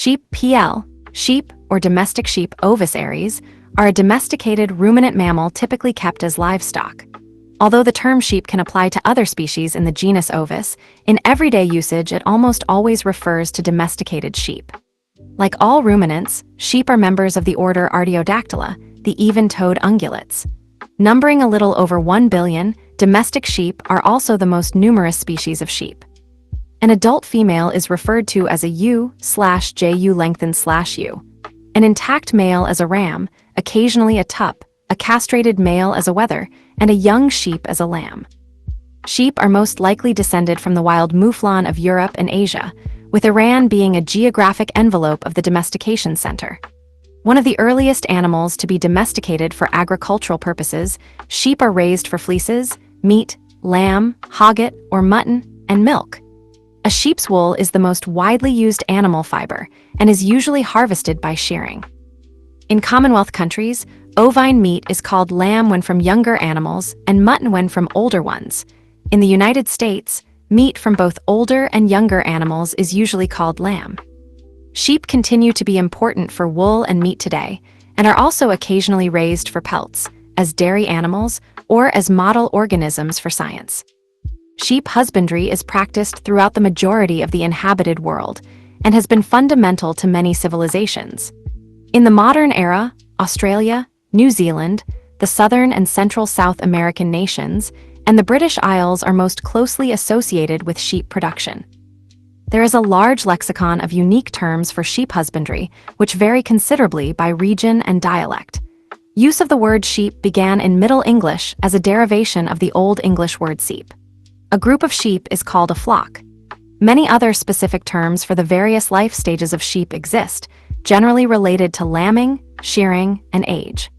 Sheep, or domestic sheep Ovis aries, are a domesticated ruminant mammal typically kept as livestock. Although the term sheep can apply to other species in the genus Ovis, in everyday usage it almost always refers to domesticated sheep. Like all ruminants, sheep are members of the order Artiodactyla, the even-toed ungulates. Numbering a little over 1 billion, domestic sheep are also the most numerous species of sheep. An adult female is referred to as a ewe/ju lengthened/u, an intact male as a ram, occasionally a tup, a castrated male as a wether, and a young sheep as a lamb. Sheep are most likely descended from the wild mouflon of Europe and Asia, with Iran being a geographic envelope of the domestication center. One of the earliest animals to be domesticated for agricultural purposes, sheep are raised for fleeces, meat, lamb, hogget, or mutton, and milk. A sheep's wool is the most widely used animal fiber and is usually harvested by shearing. In Commonwealth countries, ovine meat is called lamb when from younger animals and mutton when from older ones. In the United States, meat from both older and younger animals is usually called lamb. Sheep continue to be important for wool and meat today, and are also occasionally raised for pelts, as dairy animals, or as model organisms for science. Sheep husbandry is practiced throughout the majority of the inhabited world, and has been fundamental to many civilizations. In the modern era, Australia, New Zealand, the Southern and Central South American nations, and the British Isles are most closely associated with sheep production. There is a large lexicon of unique terms for sheep husbandry, which vary considerably by region and dialect. Use of the word sheep began in Middle English as a derivation of the Old English word seep. A group of sheep is called a flock. Many other specific terms for the various life stages of sheep exist, generally related to lambing, shearing, and age.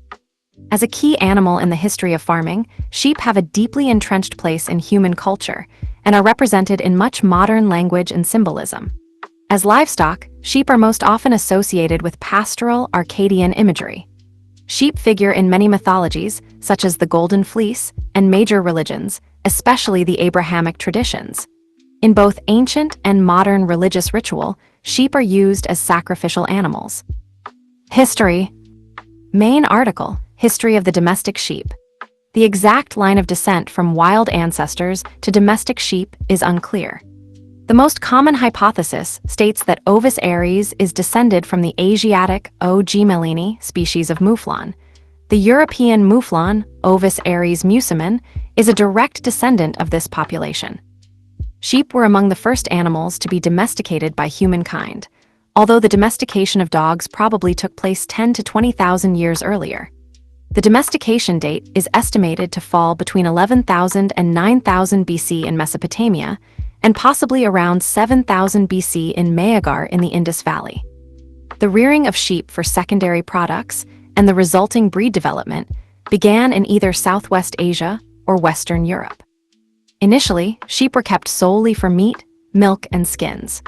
As a key animal in the history of farming, sheep have a deeply entrenched place in human culture and are represented in much modern language and symbolism. As livestock, sheep are most often associated with pastoral, Arcadian imagery. Sheep figure in many mythologies, such as the Golden Fleece, and major religions, especially the Abrahamic traditions. In both ancient and modern religious ritual, sheep are used as sacrificial animals. History. Main article, History of the Domestic Sheep. The exact line of descent from wild ancestors to domestic sheep is unclear. The most common hypothesis states that Ovis aries is descended from the Asiatic O. gmelini species of mouflon. The European mouflon, Ovis aries mucimen, is a direct descendant of this population. Sheep were among the first animals to be domesticated by humankind, although the domestication of dogs probably took place 10 to 20,000 years earlier. The domestication date is estimated to fall between 11,000 and 9,000 BC in Mesopotamia, and possibly around 7,000 BC in Mayagar in the Indus Valley. The rearing of sheep for secondary products and the resulting breed development began in either Southwest Asia or Western Europe. Initially, sheep were kept solely for meat, milk, and skins.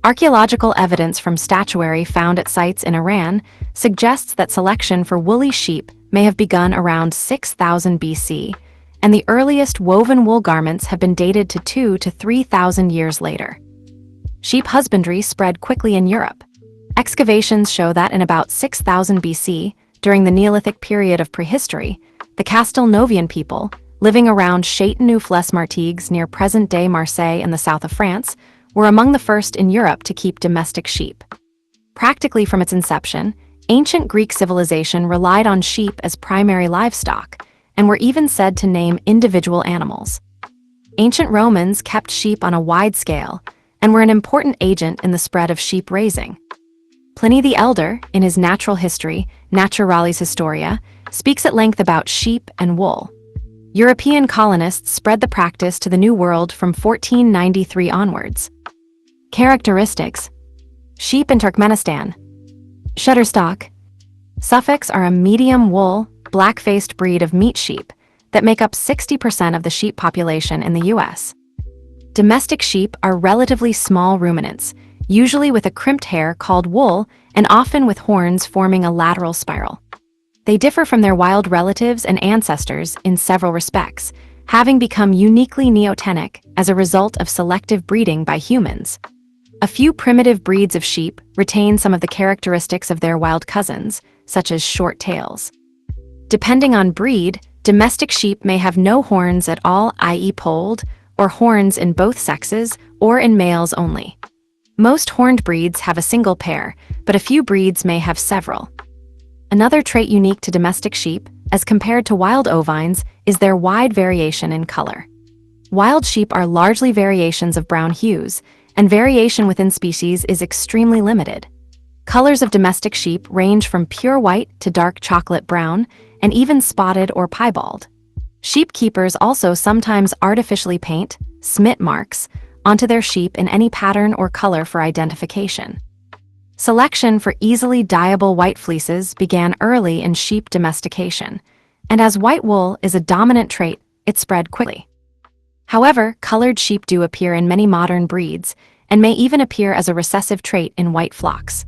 Archaeological evidence from statuary found at sites in Iran suggests that selection for woolly sheep may have begun around 6,000 BC, and the earliest woven wool garments have been dated to 2,000 to 3,000 years later. Sheep husbandry spread quickly in Europe. Excavations show that in about 6,000 BC, during the Neolithic period of prehistory, the Castelnovian people, living around Châteauneuf-les-Martigues near present-day Marseille in the south of France, were among the first in Europe to keep domestic sheep. Practically from its inception, ancient Greek civilization relied on sheep as primary livestock, and were even said to name individual animals. Ancient Romans kept sheep on a wide scale, and were an important agent in the spread of sheep raising. Pliny the Elder, in his Natural History, Naturalis Historia, speaks at length about sheep and wool. European colonists spread the practice to the New World from 1493 onwards. Characteristics. Sheep in Turkmenistan. Shutterstock. Suffolks are a medium-wool, black-faced breed of meat sheep that make up 60% of the sheep population in the U.S. Domestic sheep are relatively small ruminants, usually with a crimped hair called wool and often with horns forming a lateral spiral. They differ from their wild relatives and ancestors in several respects, having become uniquely neotenic as a result of selective breeding by humans. A few primitive breeds of sheep retain some of the characteristics of their wild cousins, such as short tails. Depending on breed, domestic sheep may have no horns at all, i.e. polled, or horns in both sexes, or in males only. Most horned breeds have a single pair, but a few breeds may have several. Another trait unique to domestic sheep, as compared to wild ovines, is their wide variation in color. Wild sheep are largely variations of brown hues, and variation within species is extremely limited. Colors of domestic sheep range from pure white to dark chocolate brown, and even spotted or piebald. Sheep keepers also sometimes artificially paint smit marks onto their sheep in any pattern or color for identification. Selection for easily dyeable white fleeces began early in sheep domestication, and as white wool is a dominant trait, it spread quickly. However, colored sheep do appear in many modern breeds, and may even appear as a recessive trait in white flocks.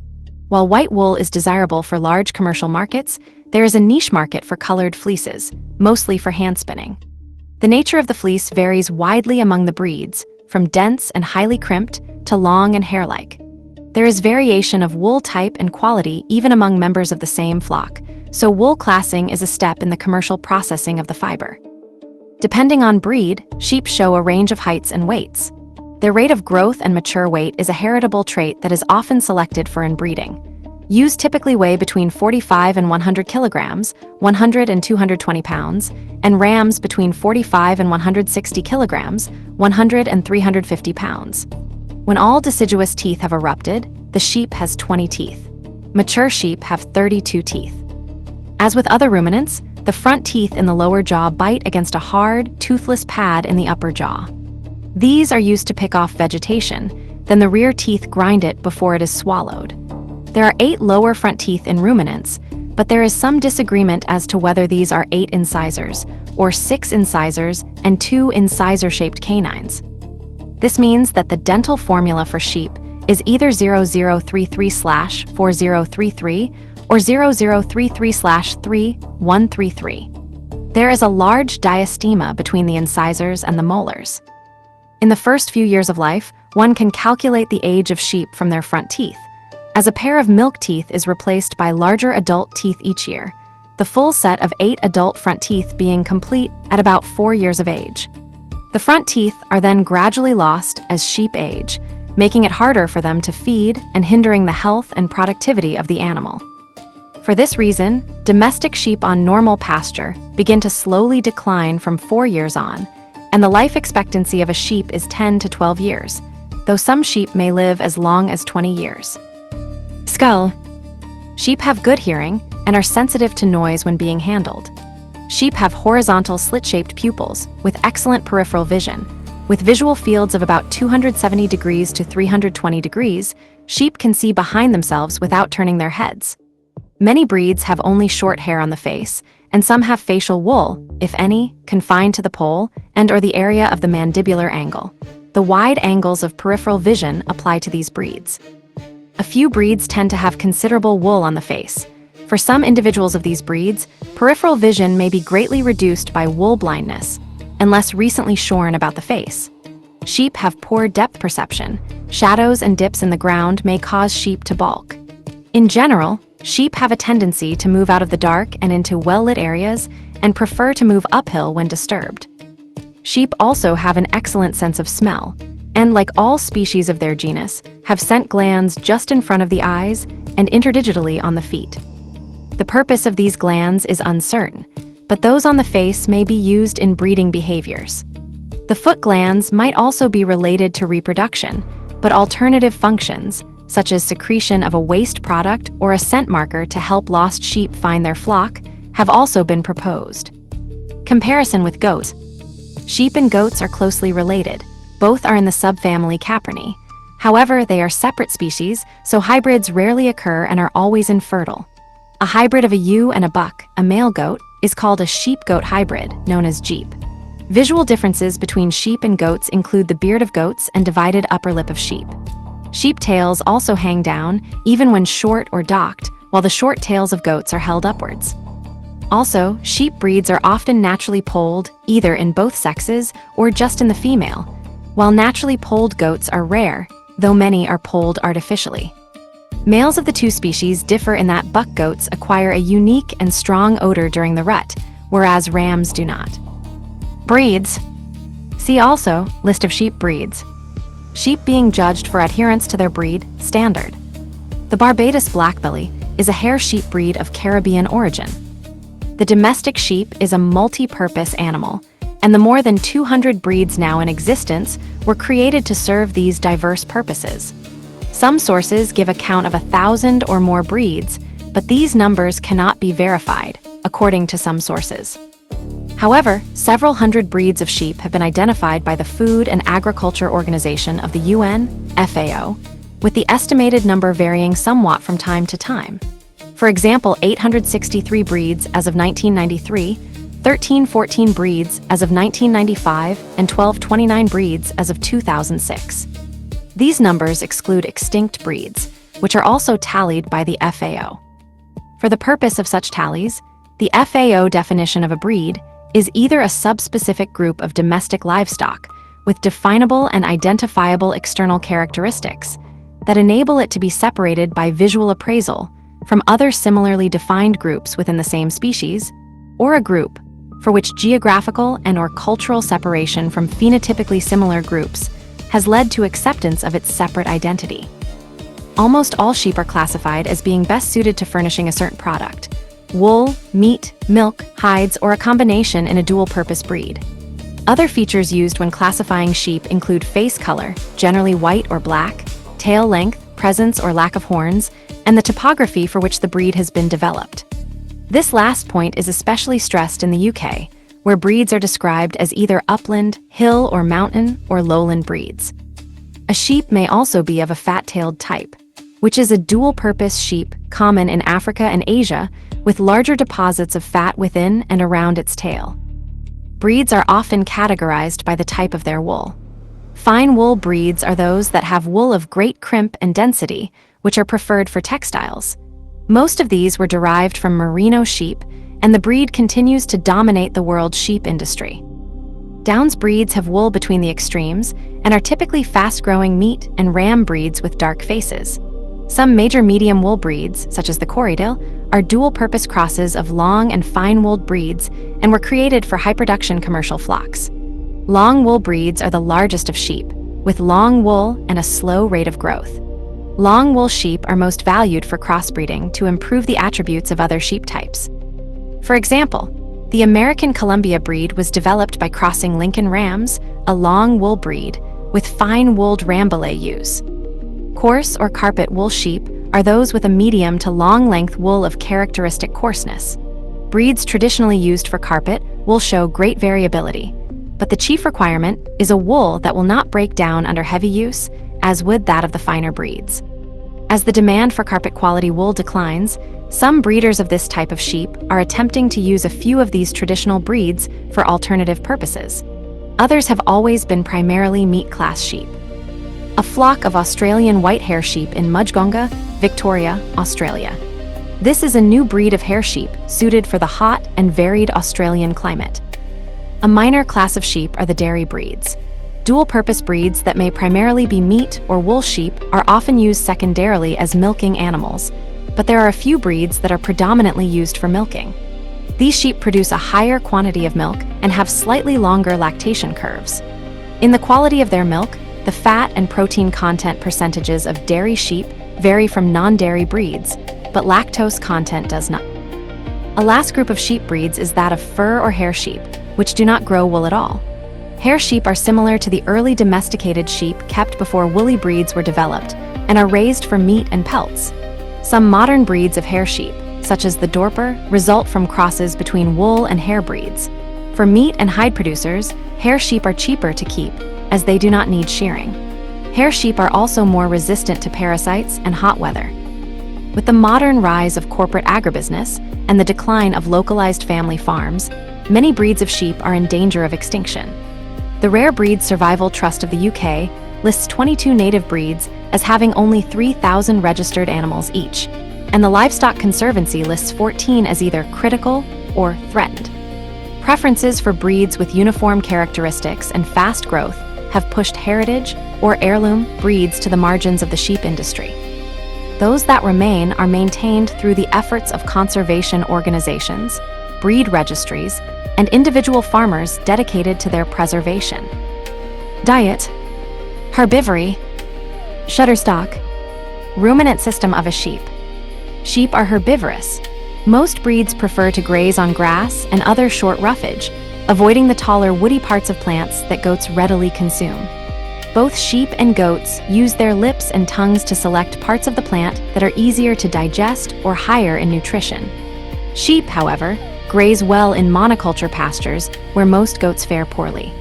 While white wool is desirable for large commercial markets, there is a niche market for colored fleeces, mostly for hand spinning. The nature of the fleece varies widely among the breeds, from dense and highly crimped to long and hair-like. There is variation of wool type and quality even among members of the same flock, so wool classing is a step in the commercial processing of the fiber. Depending on breed, sheep show a range of heights and weights. Their rate of growth and mature weight is a heritable trait that is often selected for inbreeding. Ewes typically weigh between 45 and 100 kilograms, 100 and 220 pounds, and rams between 45 and 160 kilograms, 100 and 350 pounds. When all deciduous teeth have erupted, the sheep has 20 teeth. Mature sheep have 32 teeth. As with other ruminants, the front teeth in the lower jaw bite against a hard, toothless pad in the upper jaw. These are used to pick off vegetation, then the rear teeth grind it before it is swallowed. There are 8 lower front teeth in ruminants, but there is some disagreement as to whether these are 8 incisors, or 6 incisors and 2 incisor-shaped canines. This means that the dental formula for sheep is either 0033/4033 or 0033/3133. There is a large diastema between the incisors and the molars. In the first few years of life, one can calculate the age of sheep from their front teeth, as a pair of milk teeth is replaced by larger adult teeth each year, the full set of 8 adult front teeth being complete at about 4 years of age. The front teeth are then gradually lost as sheep age, making it harder for them to feed and hindering the health and productivity of the animal. For this reason, domestic sheep on normal pasture begin to slowly decline from 4 years on, and the life expectancy of a sheep is 10 to 12 years, though some sheep may live as long as 20 years. Skull. Sheep have good hearing and are sensitive to noise when being handled. Sheep have horizontal slit-shaped pupils with excellent peripheral vision. With visual fields of about 270 degrees to 320 degrees, sheep can see behind themselves without turning their heads. Many breeds have only short hair on the face, and some have facial wool, if any, confined to the poll and/or the area of the mandibular angle. The wide angles of peripheral vision apply to these breeds. A few breeds tend to have considerable wool on the face. For some individuals of these breeds, peripheral vision may be greatly reduced by wool blindness, unless recently shorn about the face. Sheep have poor depth perception. Shadows and dips in the ground may cause sheep to balk. In general, sheep have a tendency to move out of the dark and into well-lit areas and prefer to move uphill when disturbed. Sheep also have an excellent sense of smell, and like all species of their genus, have scent glands just in front of the eyes and interdigitally on the feet. The purpose of these glands is uncertain, but those on the face may be used in breeding behaviors. The foot glands might also be related to reproduction, but alternative functions, such as secretion of a waste product or a scent marker to help lost sheep find their flock, have also been proposed. Comparison with goats. Sheep and goats are closely related. Both are in the subfamily Caprinae. However, they are separate species, so hybrids rarely occur and are always infertile. A hybrid of a ewe and a buck, a male goat, is called a sheep-goat hybrid, known as Jeep. Visual differences between sheep and goats include the beard of goats and divided upper lip of sheep. Sheep tails also hang down, even when short or docked, while the short tails of goats are held upwards. Also, sheep breeds are often naturally polled, either in both sexes or just in the female. While naturally polled goats are rare, though many are polled artificially. Males of the two species differ in that buck goats acquire a unique and strong odor during the rut, whereas rams do not. Breeds. See also, list of sheep breeds. Sheep being judged for adherence to their breed standard. The Barbados Blackbelly is a hair sheep breed of Caribbean origin. The domestic sheep is a multi-purpose animal, and the more than 200 breeds now in existence were created to serve these diverse purposes. Some sources give a count of 1,000 or more breeds, but these numbers cannot be verified, according to some sources. However, several hundred breeds of sheep have been identified by the Food and Agriculture Organization of the UN, FAO, with the estimated number varying somewhat from time to time. For example, 863 breeds as of 1993, 1314 breeds as of 1995, and 1229 breeds as of 2006. These numbers exclude extinct breeds, which are also tallied by the FAO. For the purpose of such tallies, the FAO definition of a breed is either a subspecific group of domestic livestock with definable and identifiable external characteristics that enable it to be separated by visual appraisal from other similarly defined groups within the same species, or a group for which geographical and/or cultural separation from phenotypically similar groups has led to acceptance of its separate identity. Almost all sheep are classified as being best suited to furnishing a certain product: wool, meat, milk, hides, or a combination in a dual-purpose breed. Other features used when classifying sheep include face color, generally white or black, tail length, presence or lack of horns, and the topography for which the breed has been developed. This last point is especially stressed in the UK, where breeds are described as either upland, hill or mountain, or lowland breeds. A sheep may also be of a fat-tailed type, which is a dual-purpose sheep common in Africa and Asia, with larger deposits of fat within and around its tail. Breeds are often categorized by the type of their wool. Fine wool breeds are those that have wool of great crimp and density, which are preferred for textiles. Most of these were derived from merino sheep, and the breed continues to dominate the world's sheep industry. Downs breeds have wool between the extremes and are typically fast-growing meat and ram breeds with dark faces. Some major medium wool breeds, such as the Corriedale, are dual-purpose crosses of long and fine-wooled breeds and were created for high-production commercial flocks. Long wool breeds are the largest of sheep, with long wool and a slow rate of growth. Long wool sheep are most valued for crossbreeding to improve the attributes of other sheep types. For example, the American Columbia breed was developed by crossing Lincoln Rams, a long wool breed, with fine-wooled Rambouillet ewes. Coarse or carpet wool sheep are those with a medium to long-length wool of characteristic coarseness. Breeds traditionally used for carpet will show great variability, but the chief requirement is a wool that will not break down under heavy use, as would that of the finer breeds. As the demand for carpet-quality wool declines, some breeders of this type of sheep are attempting to use a few of these traditional breeds for alternative purposes. Others have always been primarily meat-class sheep. A flock of Australian white hair sheep in Mudgonga, Victoria, Australia. This is a new breed of hair sheep suited for the hot and varied Australian climate. A minor class of sheep are the dairy breeds. Dual-purpose breeds that may primarily be meat or wool sheep are often used secondarily as milking animals, but there are a few breeds that are predominantly used for milking. These sheep produce a higher quantity of milk and have slightly longer lactation curves. In the quality of their milk, the fat and protein content percentages of dairy sheep vary from non-dairy breeds, but lactose content does not. A last group of sheep breeds is that of fur or hair sheep, which do not grow wool at all. Hair sheep are similar to the early domesticated sheep kept before woolly breeds were developed and are raised for meat and pelts. Some modern breeds of hair sheep, such as the Dorper, result from crosses between wool and hair breeds. For meat and hide producers, hair sheep are cheaper to keep, as they do not need shearing. Hair sheep are also more resistant to parasites and hot weather. With the modern rise of corporate agribusiness and the decline of localized family farms, many breeds of sheep are in danger of extinction. The Rare Breeds Survival Trust of the UK lists 22 native breeds as having only 3,000 registered animals each, and the Livestock Conservancy lists 14 as either critical or threatened. Preferences for breeds with uniform characteristics and fast growth have pushed heritage or heirloom breeds to the margins of the sheep industry. Those that remain are maintained through the efforts of conservation organizations, breed registries, and individual farmers dedicated to their preservation. Diet: herbivory. Shutterstock. Ruminant system of a sheep. Sheep are herbivorous. Most breeds prefer to graze on grass and other short roughage, avoiding the taller woody parts of plants that goats readily consume. Both sheep and goats use their lips and tongues to select parts of the plant that are easier to digest or higher in nutrition. Sheep, however, graze well in monoculture pastures where most goats fare poorly.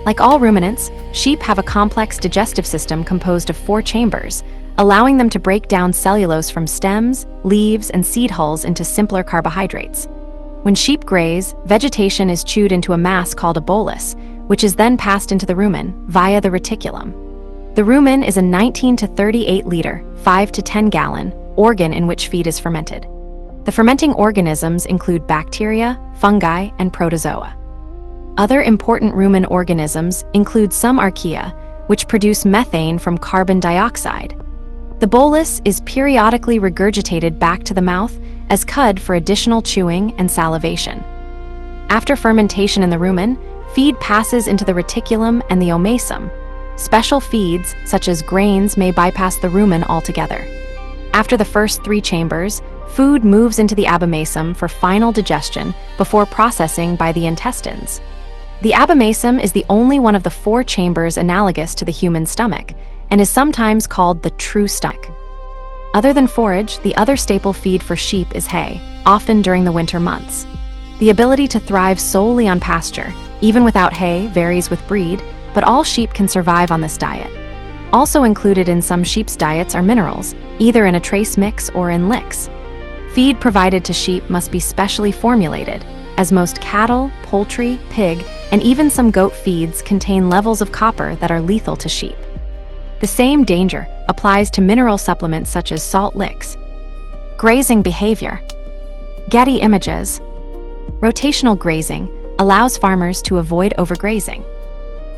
Like all ruminants, sheep have a complex digestive system composed of 4 chambers, allowing them to break down cellulose from stems, leaves, and seed hulls into simpler carbohydrates. When sheep graze, vegetation is chewed into a mass called a bolus, which is then passed into the rumen via the reticulum. The rumen is a 19 to 38 liter, 5 to 10 gallon, organ in which feed is fermented. The fermenting organisms include bacteria, fungi, and protozoa. Other important rumen organisms include some archaea, which produce methane from carbon dioxide. The bolus is periodically regurgitated back to the mouth as cud for additional chewing and salivation. After fermentation in the rumen, feed passes into the reticulum and the omasum. Special feeds, such as grains, may bypass the rumen altogether. After the first 3 chambers, food moves into the abomasum for final digestion before processing by the intestines. The abomasum is the only one of the 4 chambers analogous to the human stomach, and is sometimes called the true stomach. Other than forage, the other staple feed for sheep is hay, often during the winter months. The ability to thrive solely on pasture, even without hay, varies with breed, but all sheep can survive on this diet. Also included in some sheep's diets are minerals, either in a trace mix or in licks. Feed provided to sheep must be specially formulated, as most cattle, poultry, pig, and even some goat feeds contain levels of copper that are lethal to sheep. The same danger applies to mineral supplements such as salt licks. Grazing behavior. Getty Images. Rotational grazing allows farmers to avoid overgrazing.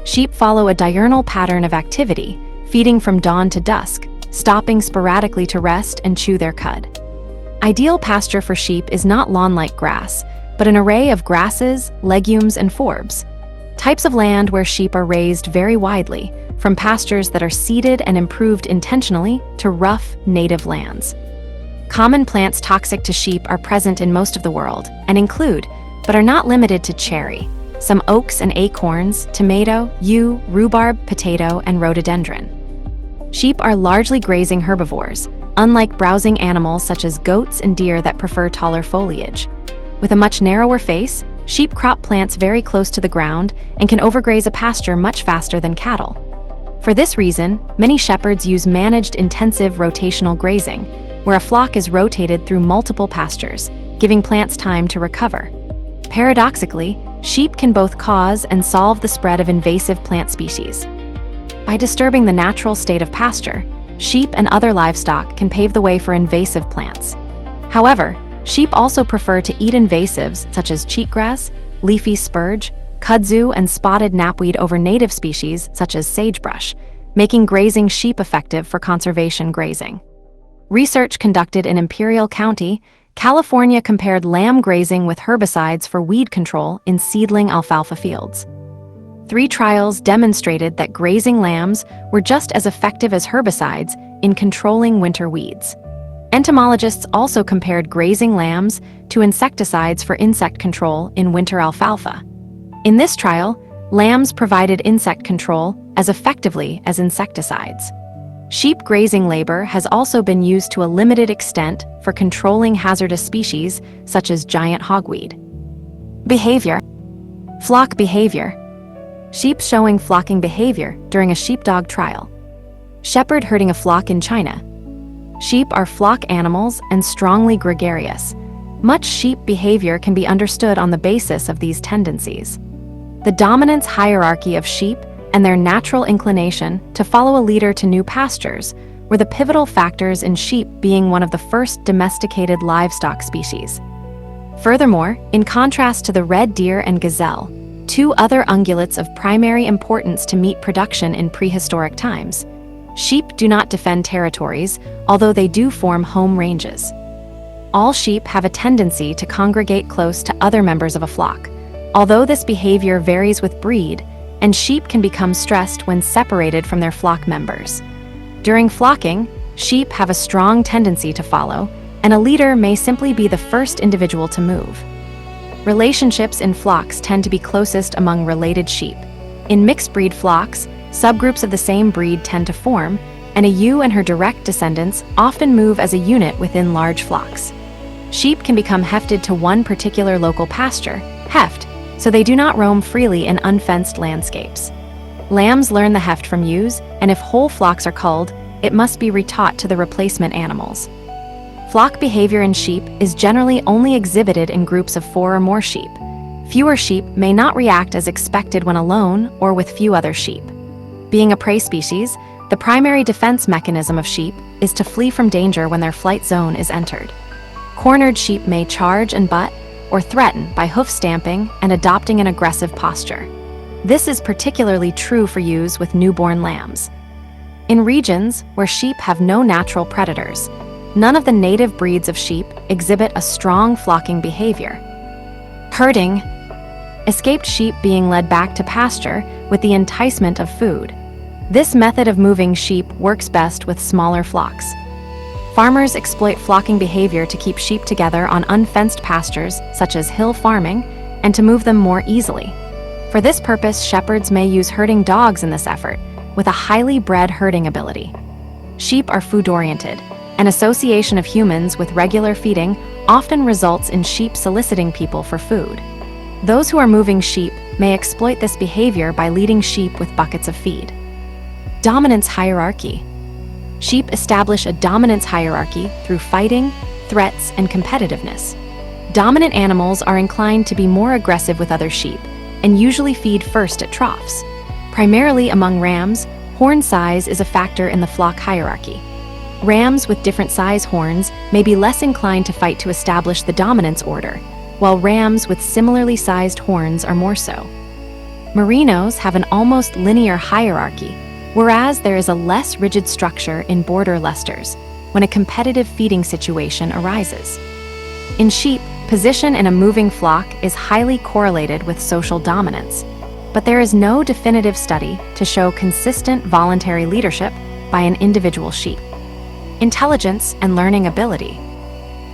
Sheep follow a diurnal pattern of activity, feeding from dawn to dusk, stopping sporadically to rest and chew their cud. Ideal pasture for sheep is not lawn-like grass, but an array of grasses, legumes, and forbs. Types of land where sheep are raised vary widely, from pastures that are seeded and improved intentionally to rough, native lands. Common plants toxic to sheep are present in most of the world and include, but are not limited to cherry, some oaks and acorns, tomato, yew, rhubarb, potato, and rhododendron. Sheep are largely grazing herbivores, unlike browsing animals such as goats and deer that prefer taller foliage. With a much narrower face, sheep crop plants very close to the ground and can overgraze a pasture much faster than cattle. For this reason, many shepherds use managed intensive rotational grazing, where a flock is rotated through multiple pastures, giving plants time to recover. Paradoxically, sheep can both cause and solve the spread of invasive plant species. By disturbing the natural state of pasture, sheep and other livestock can pave the way for invasive plants. However, sheep also prefer to eat invasives such as cheatgrass, leafy spurge, kudzu, and spotted knapweed over native species such as sagebrush, making grazing sheep effective for conservation grazing. Research conducted in Imperial County, California compared lamb grazing with herbicides for weed control in seedling alfalfa fields. 3 trials demonstrated that grazing lambs were just as effective as herbicides in controlling winter weeds. Entomologists also compared grazing lambs to insecticides for insect control in winter alfalfa. In this trial, lambs provided insect control as effectively as insecticides. Sheep grazing labor has also been used to a limited extent for controlling hazardous species such as giant hogweed. Behavior. Flock behavior. Sheep showing flocking behavior during a sheepdog trial. Shepherd herding a flock in China. Sheep are flock animals and strongly gregarious. Much sheep behavior can be understood on the basis of these tendencies. The dominance hierarchy of sheep and their natural inclination to follow a leader to new pastures were the pivotal factors in sheep being one of the first domesticated livestock species. Furthermore, in contrast to the red deer and gazelle, two other ungulates of primary importance to meat production in prehistoric times. Sheep do not defend territories, although they do form home ranges. All sheep have a tendency to congregate close to other members of a flock, although this behavior varies with breed, and sheep can become stressed when separated from their flock members. During flocking, sheep have a strong tendency to follow, and a leader may simply be the first individual to move. Relationships in flocks tend to be closest among related sheep. In mixed-breed flocks, subgroups of the same breed tend to form, and a ewe and her direct descendants often move as a unit within large flocks. Sheep can become hefted to one particular local pasture, heft, so they do not roam freely in unfenced landscapes. Lambs learn the heft from ewes, and if whole flocks are culled, it must be retaught to the replacement animals. Flock behavior in sheep is generally only exhibited in groups of 4 or more sheep. Fewer sheep may not react as expected when alone or with few other sheep. Being a prey species, the primary defense mechanism of sheep is to flee from danger when their flight zone is entered. Cornered sheep may charge and butt, or threaten by hoof stamping and adopting an aggressive posture. This is particularly true for ewes with newborn lambs. In regions where sheep have no natural predators, none of the native breeds of sheep exhibit a strong flocking behavior. Herding, escaped sheep being led back to pasture with the enticement of food. This method of moving sheep works best with smaller flocks. Farmers exploit flocking behavior to keep sheep together on unfenced pastures, such as hill farming, and to move them more easily. For this purpose, shepherds may use herding dogs in this effort, with a highly bred herding ability. Sheep are food-oriented. An association of humans with regular feeding often results in sheep soliciting people for food. Those who are moving sheep may exploit this behavior by leading sheep with buckets of feed. Dominance hierarchy. Sheep establish a dominance hierarchy through fighting, threats, and competitiveness. Dominant animals are inclined to be more aggressive with other sheep and usually feed first at troughs. Primarily among rams, horn size is a factor in the flock hierarchy. Rams with different size horns may be less inclined to fight to establish the dominance order, while rams with similarly sized horns are more so. Merinos have an almost linear hierarchy, whereas there is a less rigid structure in border lusters when a competitive feeding situation arises. In sheep, position in a moving flock is highly correlated with social dominance, but there is no definitive study to show consistent voluntary leadership by an individual sheep. Intelligence and learning ability.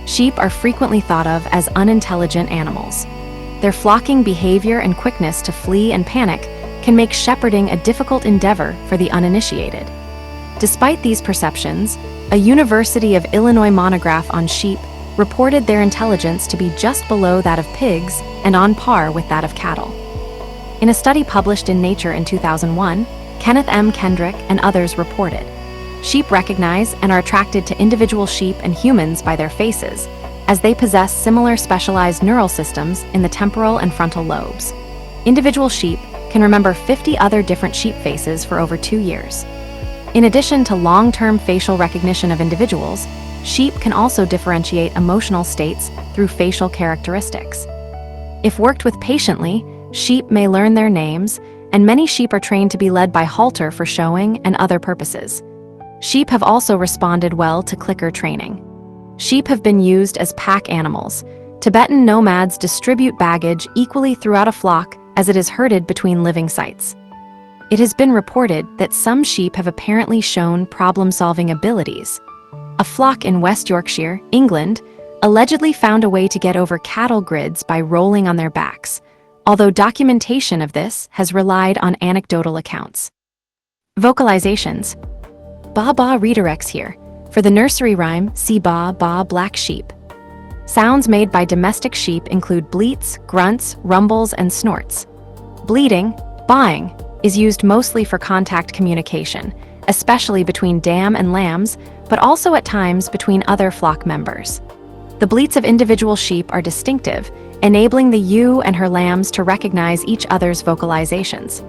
Sheep are frequently thought of as unintelligent animals. Their flocking behavior and quickness to flee and panic can make shepherding a difficult endeavor for the uninitiated. Despite these perceptions, a University of Illinois monograph on sheep reported their intelligence to be just below that of pigs and on par with that of cattle. In a study published in Nature in 2001, Kenneth M. Kendrick and others reported, sheep recognize and are attracted to individual sheep and humans by their faces, as they possess similar specialized neural systems in the temporal and frontal lobes. Individual sheep can remember 50 other different sheep faces for over 2 years. In addition to long-term facial recognition of individuals, sheep can also differentiate emotional states through facial characteristics. If worked with patiently, sheep may learn their names, and many sheep are trained to be led by halter for showing and other purposes. Sheep have also responded well to clicker training. Sheep have been used as pack animals. Tibetan nomads distribute baggage equally throughout a flock as it is herded between living sites. It has been reported that some sheep have apparently shown problem-solving abilities. A flock in West Yorkshire, England, allegedly found a way to get over cattle grids by rolling on their backs, although documentation of this has relied on anecdotal accounts. Vocalizations. Ba ba redirects here. For the nursery rhyme, see ba ba black sheep. Sounds made by domestic sheep include bleats, grunts, rumbles, and snorts. Bleating, baaing, is used mostly for contact communication, especially between dam and lambs, but also at times between other flock members. The bleats of individual sheep are distinctive, enabling the ewe and her lambs to recognize each other's vocalizations.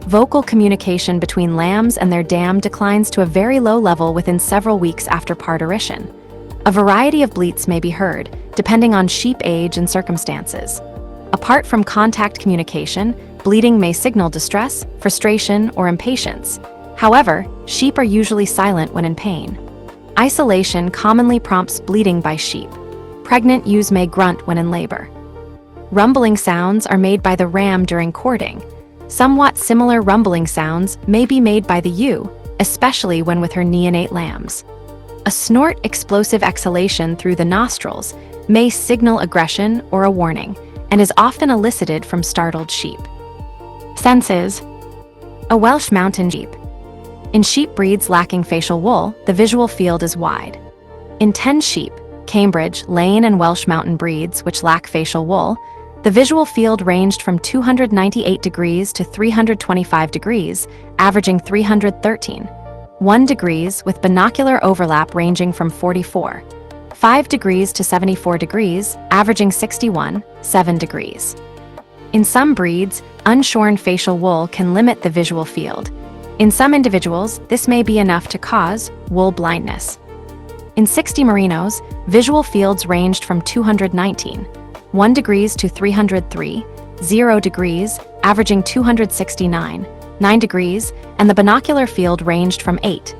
Vocal communication between lambs and their dam declines to a very low level within several weeks after parturition. A variety of bleats may be heard, depending on sheep age and circumstances. Apart from contact communication, bleating may signal distress, frustration, or impatience. However, sheep are usually silent when in pain. Isolation commonly prompts bleating by sheep. Pregnant ewes may grunt when in labor. Rumbling sounds are made by the ram during courting. Somewhat similar rumbling sounds may be made by the ewe, especially when with her neonate lambs. A snort, explosive exhalation through the nostrils, may signal aggression or a warning, and is often elicited from startled sheep. Senses. A Welsh mountain sheep. In sheep breeds lacking facial wool, the visual field is wide. In 10 sheep, Cambridge, Lane, and Welsh mountain breeds which lack facial wool, the visual field ranged from 298 degrees to 325 degrees, averaging 313. 1 degrees with binocular overlap ranging from 44. 5 degrees to 74 degrees, averaging 61, 7 degrees. In some breeds, unshorn facial wool can limit the visual field. In some individuals, this may be enough to cause wool blindness. In 60 merinos, visual fields ranged from 219, 1 degrees to 303, 0 degrees, averaging 269, 9 degrees, and the binocular field ranged from 8,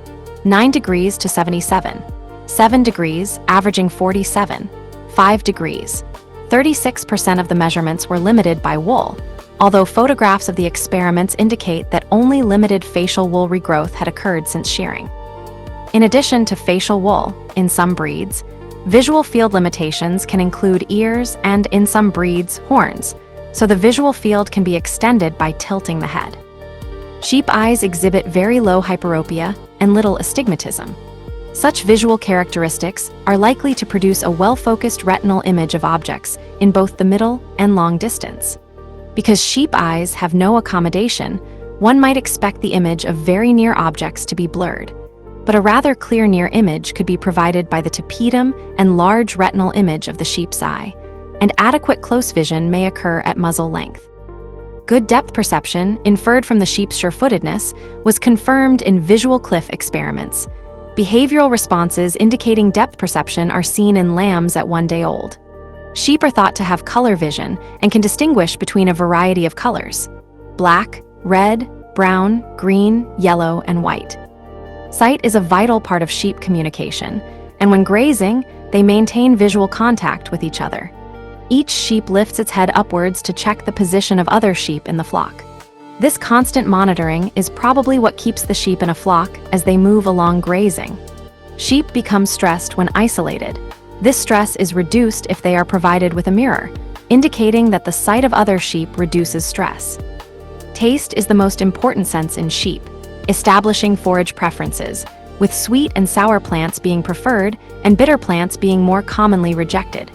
9 degrees to 77, 7 degrees, averaging 47, 5 degrees. 36% of the measurements were limited by wool, although photographs of the experiments indicate that only limited facial wool regrowth had occurred since shearing. In addition to facial wool, in some breeds, visual field limitations can include ears and, in some breeds, horns, so the visual field can be extended by tilting the head. Sheep eyes exhibit very low hyperopia and little astigmatism. Such visual characteristics are likely to produce a well-focused retinal image of objects in both the middle and long distance. Because sheep eyes have no accommodation, one might expect the image of very near objects to be blurred, but a rather clear near image could be provided by the tapetum and large retinal image of the sheep's eye, and adequate close vision may occur at muzzle length. Good depth perception, inferred from the sheep's sure-footedness, was confirmed in visual cliff experiments. Behavioral responses indicating depth perception are seen in lambs at 1 day old. Sheep are thought to have color vision and can distinguish between a variety of colors: black, red, brown, green, yellow, and white. Sight is a vital part of sheep communication, and when grazing, they maintain visual contact with each other. Each sheep lifts its head upwards to check the position of other sheep in the flock. This constant monitoring is probably what keeps the sheep in a flock as they move along grazing. Sheep become stressed when isolated. This stress is reduced if they are provided with a mirror, indicating that the sight of other sheep reduces stress. Taste is the most important sense in sheep, establishing forage preferences, with sweet and sour plants being preferred and bitter plants being more commonly rejected.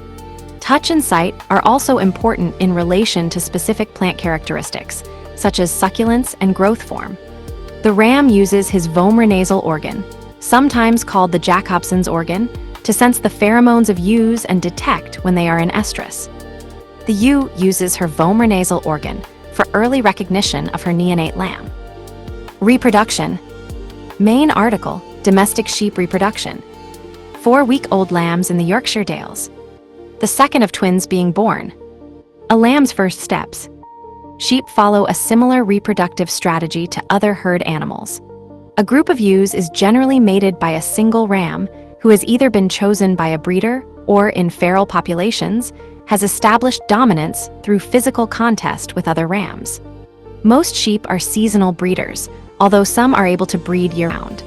Touch and sight are also important in relation to specific plant characteristics, such as succulence and growth form. The ram uses his vomeronasal organ, sometimes called the Jacobson's organ, to sense the pheromones of ewes and detect when they are in estrus. The ewe uses her vomeronasal organ for early recognition of her neonate lamb. Reproduction. Main article: domestic sheep reproduction. 4-week-old lambs in the Yorkshire Dales. The second of twins being born. A lamb's first steps. Sheep follow a similar reproductive strategy to other herd animals. A group of ewes is generally mated by a single ram who has either been chosen by a breeder or, in feral populations, has established dominance through physical contest with other rams. Most sheep are seasonal breeders, although some are able to breed year-round.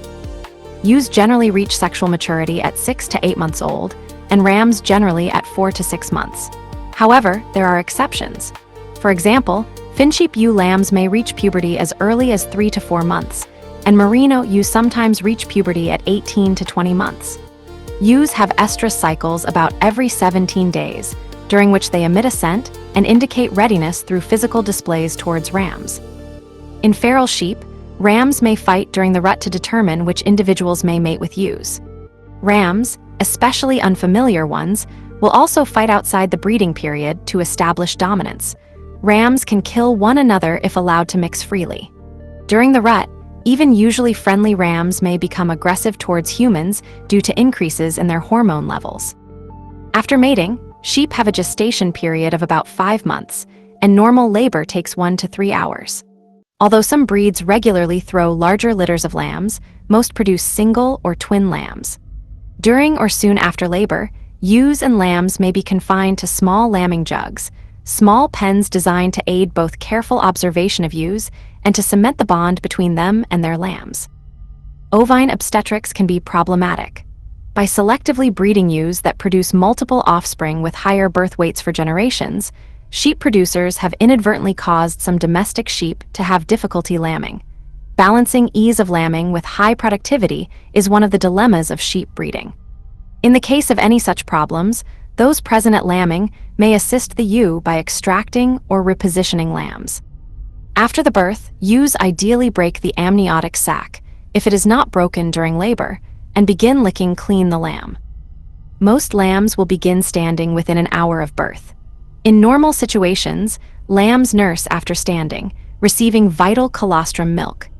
Ewes generally reach sexual maturity at 6 to 8 months old, and rams generally at 4 to 6 months. However, there are exceptions. For example, Finsheep ewe lambs may reach puberty as early as 3 to 4 months, and merino ewes sometimes reach puberty at 18 to 20 months. Ewes have estrus cycles about every 17 days, during which they emit a scent and indicate readiness through physical displays towards rams. In feral sheep, rams may fight during the rut to determine which individuals may mate with ewes. Rams, especially unfamiliar ones, will also fight outside the breeding period to establish dominance. Rams can kill one another if allowed to mix freely. During the rut, even usually friendly rams may become aggressive towards humans due to increases in their hormone levels. After mating, Sheep have a gestation period of about 5 months, and normal labor takes 1 to 3 hours. Although some breeds regularly throw larger litters of lambs, most produce single or twin lambs. During or soon after labor, ewes and lambs may be confined to small lambing jugs, small pens designed to aid both careful observation of ewes and to cement the bond between them and their lambs. Ovine obstetrics can be problematic. By selectively breeding ewes that produce multiple offspring with higher birth weights for generations, sheep producers have inadvertently caused some domestic sheep to have difficulty lambing. Balancing ease of lambing with high productivity is one of the dilemmas of sheep breeding. In the case of any such problems, those present at lambing may assist the ewe by extracting or repositioning lambs. After the birth, ewes ideally break the amniotic sac, if it is not broken during labor, and begin licking clean the lamb. Most lambs will begin standing within an hour of birth. In normal situations, lambs nurse after standing, receiving vital colostrum milk.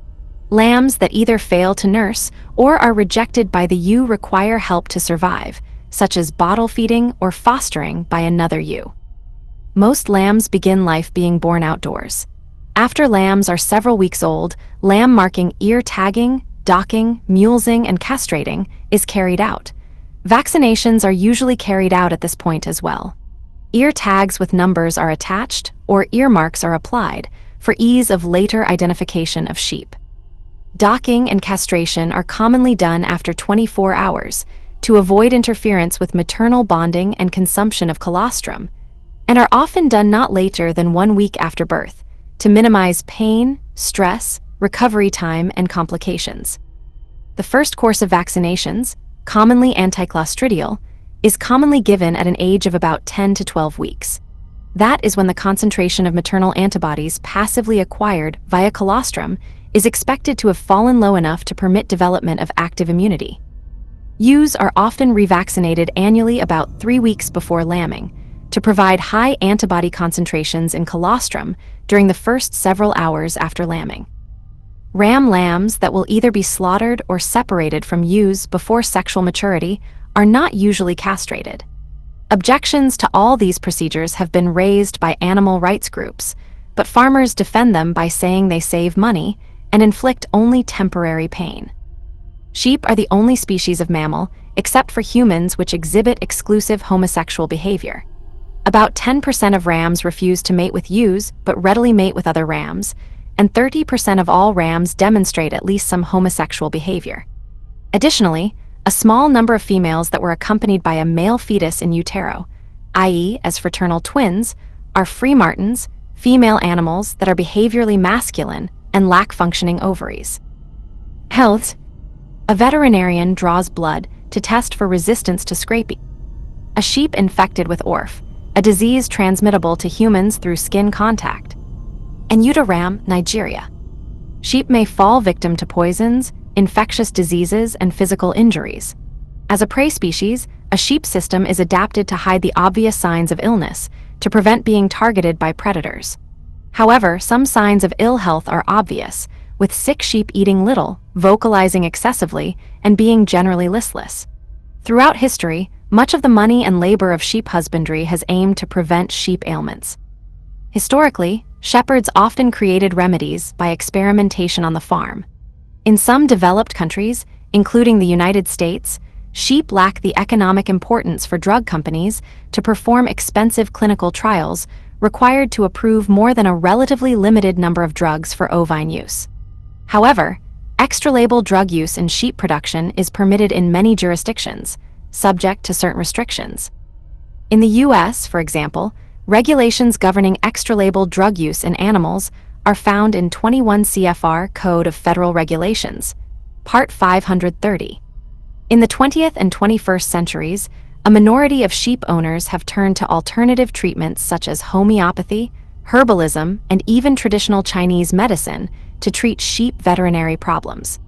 Lambs that either fail to nurse or are rejected by the ewe require help to survive, such as bottle feeding or fostering by another ewe. Most lambs begin life being born outdoors. After lambs are several weeks old, lamb marking, ear tagging, docking, mulesing, and castrating is carried out. Vaccinations are usually carried out at this point as well. Ear tags with numbers are attached or earmarks are applied for ease of later identification of sheep. Docking and castration are commonly done after 24 hours to avoid interference with maternal bonding and consumption of colostrum, and are often done not later than 1 week after birth to minimize pain, stress, recovery time, and complications. The first course of vaccinations, commonly anticlostridial, is commonly given at an age of about 10 to 12 weeks. That is when the concentration of maternal antibodies passively acquired via colostrum is expected to have fallen low enough to permit development of active immunity. Ewes are often revaccinated annually about 3 weeks before lambing to provide high antibody concentrations in colostrum during the first several hours after lambing. Ram lambs that will either be slaughtered or separated from ewes before sexual maturity are not usually castrated. Objections to all these procedures have been raised by animal rights groups, but farmers defend them by saying they save money and inflict only temporary pain. Sheep are the only species of mammal, except for humans, which exhibit exclusive homosexual behavior. About 10% of rams refuse to mate with ewes but readily mate with other rams, and 30% of all rams demonstrate at least some homosexual behavior. Additionally, a small number of females that were accompanied by a male fetus in utero, i.e. as fraternal twins, are free martins, female animals that are behaviorally masculine and lack functioning ovaries. Health. A veterinarian draws blood to test for resistance to scrapie. A sheep infected with ORF, a disease transmittable to humans through skin contact. And Ram, Nigeria. Sheep may fall victim to poisons, infectious diseases, and physical injuries. As a prey species, a sheep system is adapted to hide the obvious signs of illness to prevent being targeted by predators. However, some signs of ill health are obvious, with sick sheep eating little, vocalizing excessively, and being generally listless. Throughout history, much of the money and labor of sheep husbandry has aimed to prevent sheep ailments. Historically, shepherds often created remedies by experimentation on the farm. In some developed countries, including the United States, sheep lack the economic importance for drug companies to perform expensive clinical trials required to approve more than a relatively limited number of drugs for ovine use. However, extra-label drug use in sheep production is permitted in many jurisdictions, subject to certain restrictions. In the U.S., for example, regulations governing extra-label drug use in animals are found in 21 CFR Code of Federal Regulations, Part 530. In the 20th and 21st centuries, a minority of sheep owners have turned to alternative treatments such as homeopathy, herbalism, and even traditional Chinese medicine to treat sheep veterinary problems.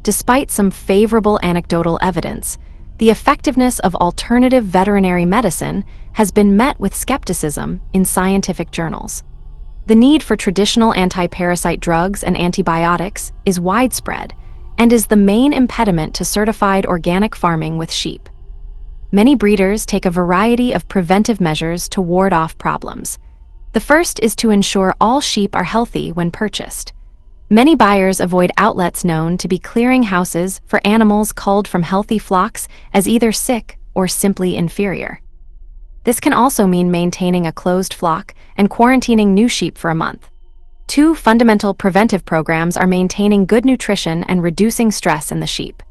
Despite some favorable anecdotal evidence, the effectiveness of alternative veterinary medicine has been met with skepticism in scientific journals. The need for traditional anti-parasite drugs and antibiotics is widespread and is the main impediment to certified organic farming with sheep. Many breeders take a variety of preventive measures to ward off problems. The first is to ensure all sheep are healthy when purchased. Many buyers avoid outlets known to be clearing houses for animals culled from healthy flocks as either sick or simply inferior. This can also mean maintaining a closed flock and quarantining new sheep for a month. Two fundamental preventive programs are maintaining good nutrition and reducing stress in the sheep.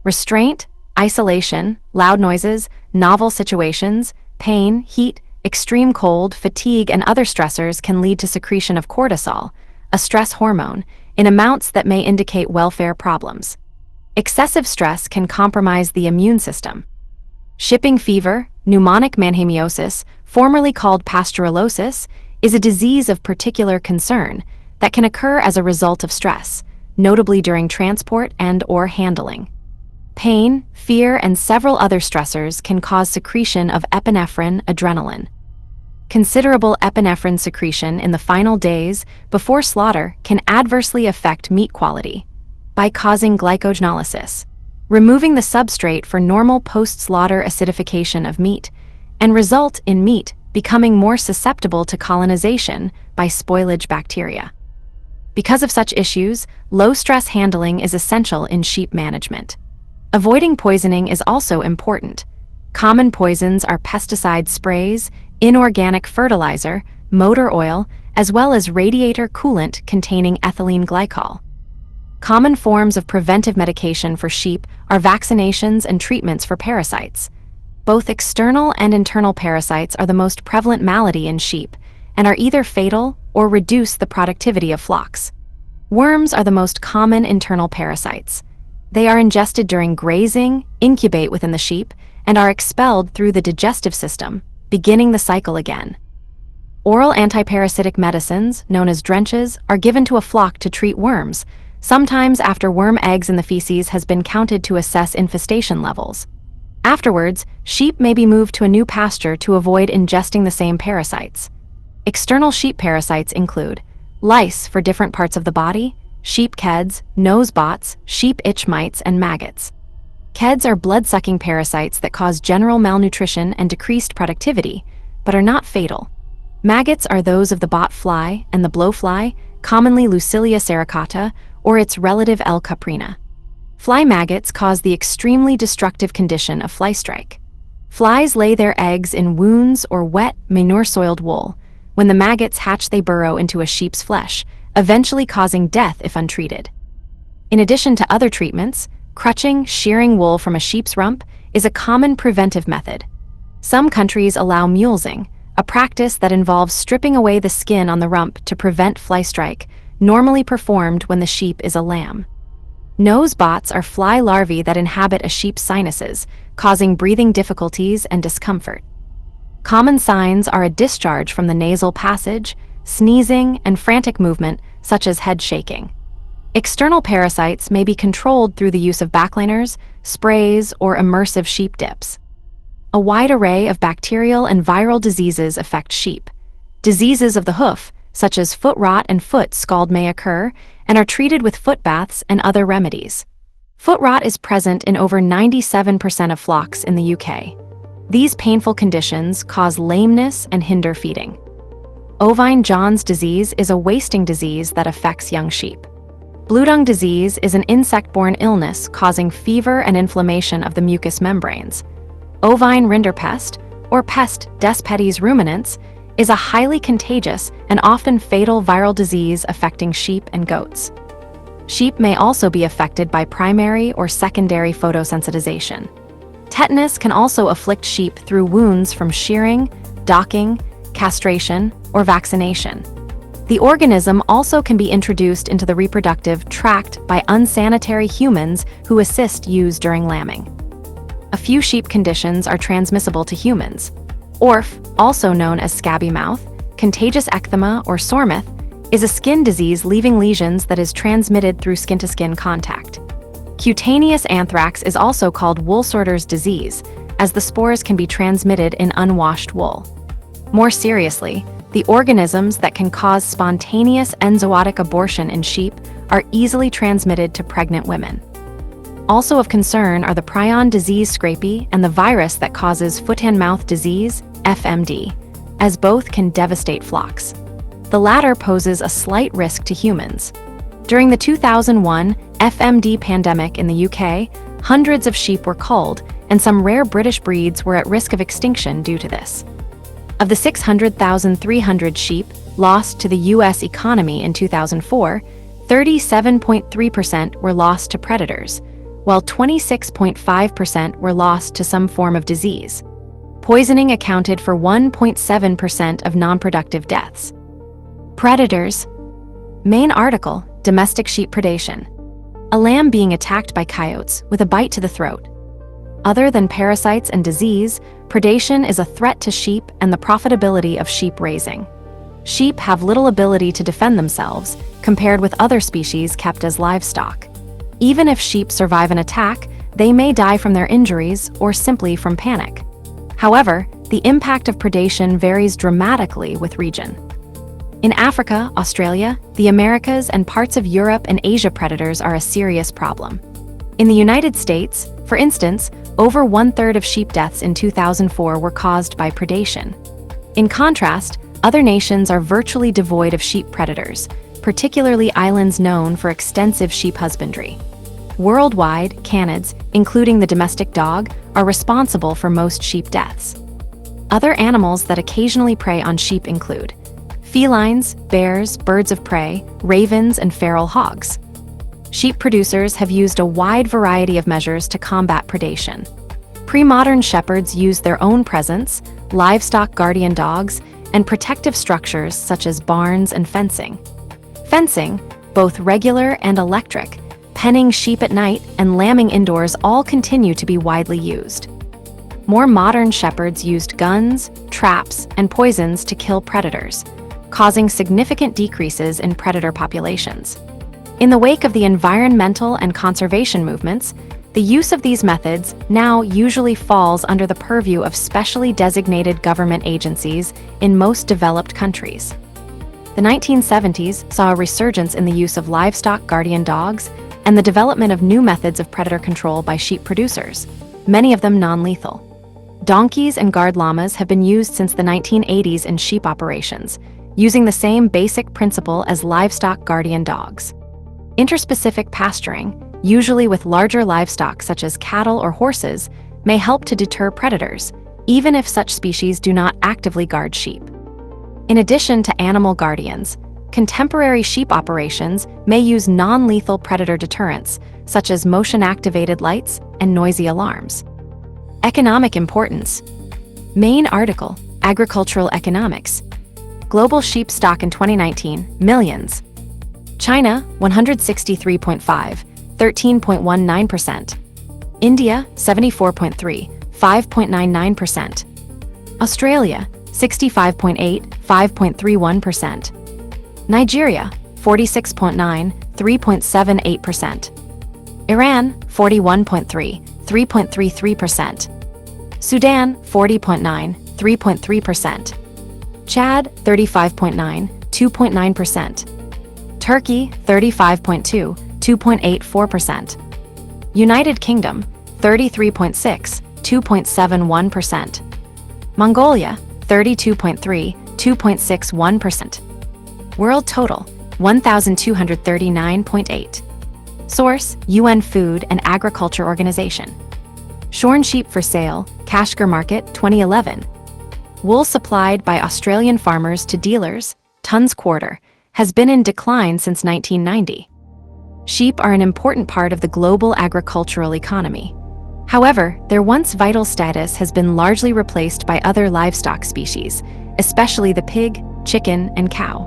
Restraint, isolation, loud noises, novel situations, pain, heat, extreme cold, fatigue, and other stressors can lead to secretion of cortisol, a stress hormone, in amounts that may indicate welfare problems. Excessive stress can compromise the immune system. Shipping fever, pneumonic manhamiosis, formerly called pasteurellosis, is a disease of particular concern that can occur as a result of stress, notably during transport and/or handling. Pain, fear, and several other stressors can cause secretion of epinephrine, adrenaline. Considerable epinephrine secretion in the final days before slaughter can adversely affect meat quality by causing glycogenolysis, removing the substrate for normal post-slaughter acidification of meat, and result in meat becoming more susceptible to colonization by spoilage bacteria. Because of such issues, low-stress handling is essential in sheep management. Avoiding poisoning is also important. Common poisons are pesticide sprays, inorganic fertilizer, motor oil, as well as radiator coolant containing ethylene glycol. Common forms of preventive medication for sheep are vaccinations and treatments for parasites. Both external and internal parasites are the most prevalent malady in sheep and are either fatal or reduce the productivity of flocks. Worms are the most common internal parasites. They are ingested during grazing, incubate within the sheep, and are expelled through the digestive system, beginning the cycle again. Oral antiparasitic medicines, known as drenches, are given to a flock to treat worms, sometimes after worm eggs in the feces has been counted to assess infestation levels. Afterwards, sheep may be moved to a new pasture to avoid ingesting the same parasites. External sheep parasites include lice for different parts of the body, sheep keds, nose bots, sheep itch mites, and maggots. Keds are blood-sucking parasites that cause general malnutrition and decreased productivity, but are not fatal. Maggots are those of the bot fly and the blowfly, commonly Lucilia sericata, or its relative L. caprina. Fly maggots cause the extremely destructive condition of fly strike. Flies lay their eggs in wounds or wet, manure-soiled wool. When the maggots hatch, they burrow into a sheep's flesh, eventually causing death if untreated. In addition to other treatments, crutching, shearing wool from a sheep's rump is a common preventive method. Some countries allow mulesing, a practice that involves stripping away the skin on the rump to prevent fly strike, normally performed when the sheep is a lamb. Nose bots are fly larvae that inhabit a sheep's sinuses, causing breathing difficulties and discomfort. Common signs are a discharge from the nasal passage, sneezing, and frantic movement, such as head shaking. External parasites may be controlled through the use of backliners, sprays, or immersive sheep dips. A wide array of bacterial and viral diseases affect sheep. Diseases of the hoof, such as foot rot and foot scald, may occur and are treated with foot baths and other remedies. Foot rot is present in over 97% of flocks in the UK. These painful conditions cause lameness and hinder feeding. Ovine John's disease is a wasting disease that affects young sheep. Bluetongue disease is an insect-borne illness causing fever and inflammation of the mucous membranes. Ovine rinderpest, or pest des petits ruminants, is a highly contagious and often fatal viral disease affecting sheep and goats. Sheep may also be affected by primary or secondary photosensitization. Tetanus can also afflict sheep through wounds from shearing, docking, castration, or vaccination. The organism also can be introduced into the reproductive tract by unsanitary humans who assist ewes during lambing. A few sheep conditions are transmissible to humans. ORF, also known as scabby mouth, contagious eczema, or soremouth, is a skin disease leaving lesions that is transmitted through skin-to-skin contact. Cutaneous anthrax is also called wool sorter's disease, as the spores can be transmitted in unwashed wool. More seriously, the organisms that can cause spontaneous enzootic abortion in sheep are easily transmitted to pregnant women. Also of concern are the prion disease scrapie and the virus that causes foot-hand-mouth disease, FMD, as both can devastate flocks. The latter poses a slight risk to humans. During the 2001 FMD pandemic in the UK, hundreds of sheep were culled, and some rare British breeds were at risk of extinction due to this. Of the 600,300 sheep lost to the US economy in 2004, 37.3% were lost to predators, while 26.5% were lost to some form of disease. Poisoning accounted for 1.7% of non-productive deaths. Predators. Main article: domestic sheep predation. A lamb being attacked by coyotes with a bite to the throat. Other than parasites and disease, predation is a threat to sheep and the profitability of sheep raising. Sheep have little ability to defend themselves compared with other species kept as livestock. Even if sheep survive an attack, they may die from their injuries or simply from panic. However, the impact of predation varies dramatically with region. In Africa, Australia, the Americas, and parts of Europe and Asia, predators are a serious problem. In the United States, for instance, over 1/3 of sheep deaths in 2004 were caused by predation. In contrast, other nations are virtually devoid of sheep predators, particularly islands known for extensive sheep husbandry. Worldwide, canids, including the domestic dog, are responsible for most sheep deaths. Other animals that occasionally prey on sheep include felines, bears, birds of prey, ravens, and feral hogs. Sheep producers have used a wide variety of measures to combat predation. Pre-modern shepherds used their own presence, livestock guardian dogs, and protective structures such as barns and fencing. Fencing, both regular and electric, penning sheep at night, and lambing indoors all continue to be widely used. More modern shepherds used guns, traps, and poisons to kill predators, causing significant decreases in predator populations. In the wake of the environmental and conservation movements, the use of these methods now usually falls under the purview of specially designated government agencies in most developed countries. The 1970s saw a resurgence in the use of livestock guardian dogs and the development of new methods of predator control by sheep producers, many of them non-lethal. Donkeys and guard llamas have been used since the 1980s in sheep operations, using the same basic principle as livestock guardian dogs. Interspecific pasturing, usually with larger livestock such as cattle or horses, may help to deter predators, even if such species do not actively guard sheep. In addition to animal guardians, contemporary sheep operations may use non-lethal predator deterrents, such as motion-activated lights and noisy alarms. Economic importance. Main article: agricultural economics. Global sheep stock in 2019, millions. China, 163.5, 13.19%. India, 74.3, 5.99%. Australia, 65.8, 5.31%. Nigeria, 46.9, 3.78%. Iran, 41.3, 3.33%. Sudan, 40.9, 3.3%. Chad, 35.9, 2.9%. Turkey, 35.2, 2.84%. United Kingdom, 33.6, 2.71%. Mongolia, 32.3, 2.61%. World total, 1,239.8. Source: UN Food and Agriculture Organization. Shorn sheep for sale, Kashgar Market, 2011. Wool supplied by Australian farmers to dealers, tons quarter, has been in decline since 1990. Sheep are an important part of the global agricultural economy. However, their once vital status has been largely replaced by other livestock species, especially the pig, chicken, and cow.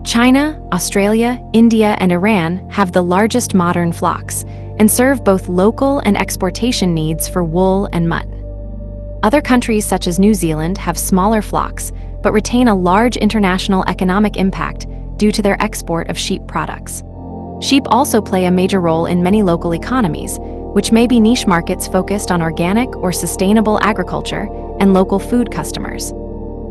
China, Australia, India, and Iran have the largest modern flocks and serve both local and exportation needs for wool and mutton. Other countries such as New Zealand have smaller flocks but retain a large international economic impact due to their export of sheep products. Sheep also play a major role in many local economies, which may be niche markets focused on organic or sustainable agriculture and local food customers.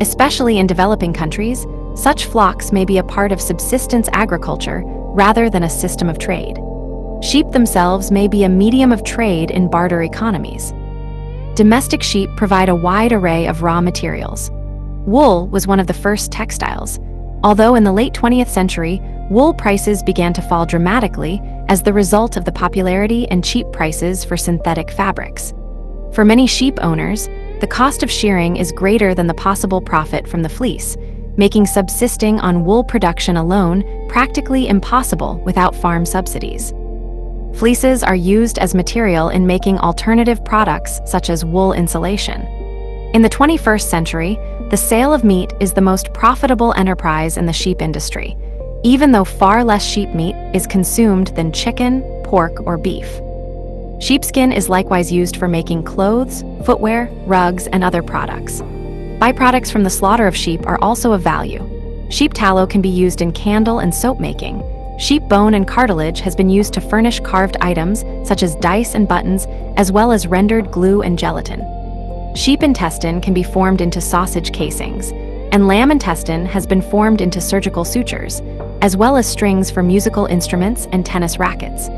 Especially in developing countries, such flocks may be a part of subsistence agriculture rather than a system of trade. Sheep themselves may be a medium of trade in barter economies. Domestic sheep provide a wide array of raw materials. Wool was one of the first textiles, although in the late 20th century, wool prices began to fall dramatically as the result of the popularity and cheap prices for synthetic fabrics. For many sheep owners, the cost of shearing is greater than the possible profit from the fleece, making subsisting on wool production alone practically impossible without farm subsidies. Fleeces are used as material in making alternative products such as wool insulation. In the 21st century, the sale of meat is the most profitable enterprise in the sheep industry, even though far less sheep meat is consumed than chicken, pork, or beef. Sheepskin is likewise used for making clothes, footwear, rugs, and other products. Byproducts from the slaughter of sheep are also of value. Sheep tallow can be used in candle and soap making. Sheep bone and cartilage has been used to furnish carved items such as dice and buttons, as well as rendered glue and gelatin. Sheep intestine can be formed into sausage casings, and lamb intestine has been formed into surgical sutures, as well as strings for musical instruments and tennis rackets.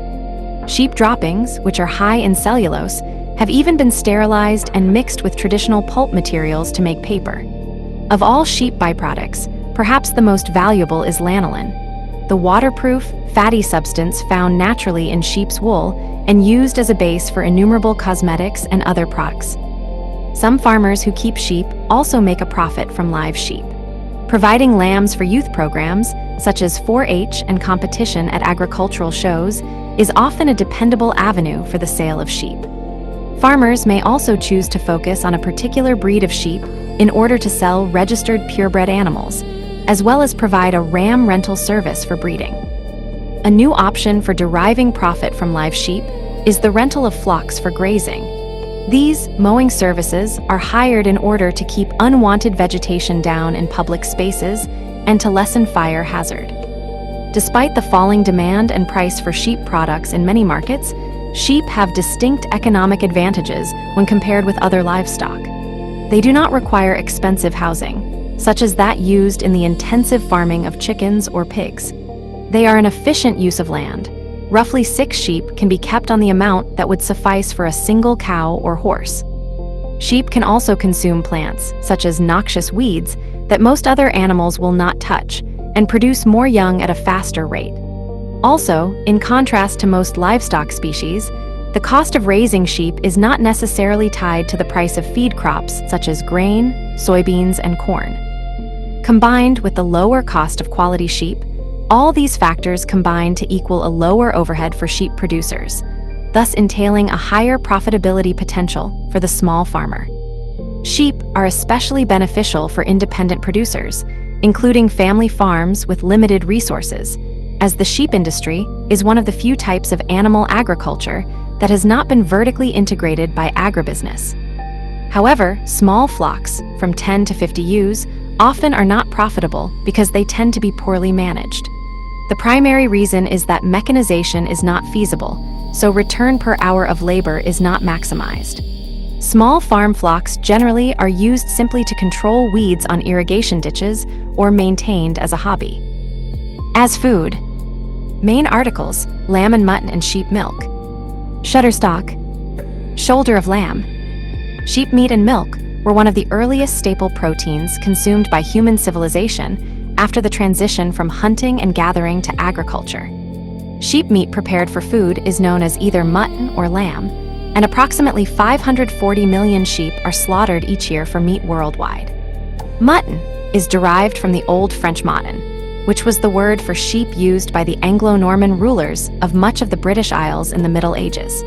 Sheep droppings, which are high in cellulose, have even been sterilized and mixed with traditional pulp materials to make paper. Of all sheep byproducts, perhaps the most valuable is lanolin, the waterproof, fatty substance found naturally in sheep's wool and used as a base for innumerable cosmetics and other products. Some farmers who keep sheep also make a profit from live sheep. Providing lambs for youth programs, such as 4-H and competition at agricultural shows, is often a dependable avenue for the sale of sheep. Farmers may also choose to focus on a particular breed of sheep in order to sell registered purebred animals, as well as provide a ram rental service for breeding. A new option for deriving profit from live sheep is the rental of flocks for grazing. These mowing services are hired in order to keep unwanted vegetation down in public spaces and to lessen fire hazard. Despite the falling demand and price for sheep products in many markets, sheep have distinct economic advantages when compared with other livestock. They do not require expensive housing, such as that used in the intensive farming of chickens or pigs. They are an efficient use of land. Roughly 6 sheep can be kept on the amount that would suffice for a single cow or horse. Sheep can also consume plants, such as noxious weeds, that most other animals will not touch, and produce more young at a faster rate. Also, in contrast to most livestock species, the cost of raising sheep is not necessarily tied to the price of feed crops such as grain, soybeans, and corn. Combined with the lower cost of quality sheep, all these factors combine to equal a lower overhead for sheep producers, thus entailing a higher profitability potential for the small farmer. Sheep are especially beneficial for independent producers, including family farms with limited resources, as the sheep industry is one of the few types of animal agriculture that has not been vertically integrated by agribusiness. However, small flocks, from 10 to 50 ewes, often are not profitable because they tend to be poorly managed. The primary reason is that mechanization is not feasible, so return per hour of labor is not maximized. Small farm flocks generally are used simply to control weeds on irrigation ditches or maintained as a hobby. As food, main articles: lamb and mutton and sheep milk, shutterstock, shoulder of lamb. Sheep meat and milk were one of the earliest staple proteins consumed by human civilization after the transition from hunting and gathering to agriculture. Sheep meat prepared for food is known as either mutton or lamb, and approximately 540 million sheep are slaughtered each year for meat worldwide. Mutton is derived from the Old French matin, which was the word for sheep used by the Anglo-Norman rulers of much of the British Isles in the Middle Ages.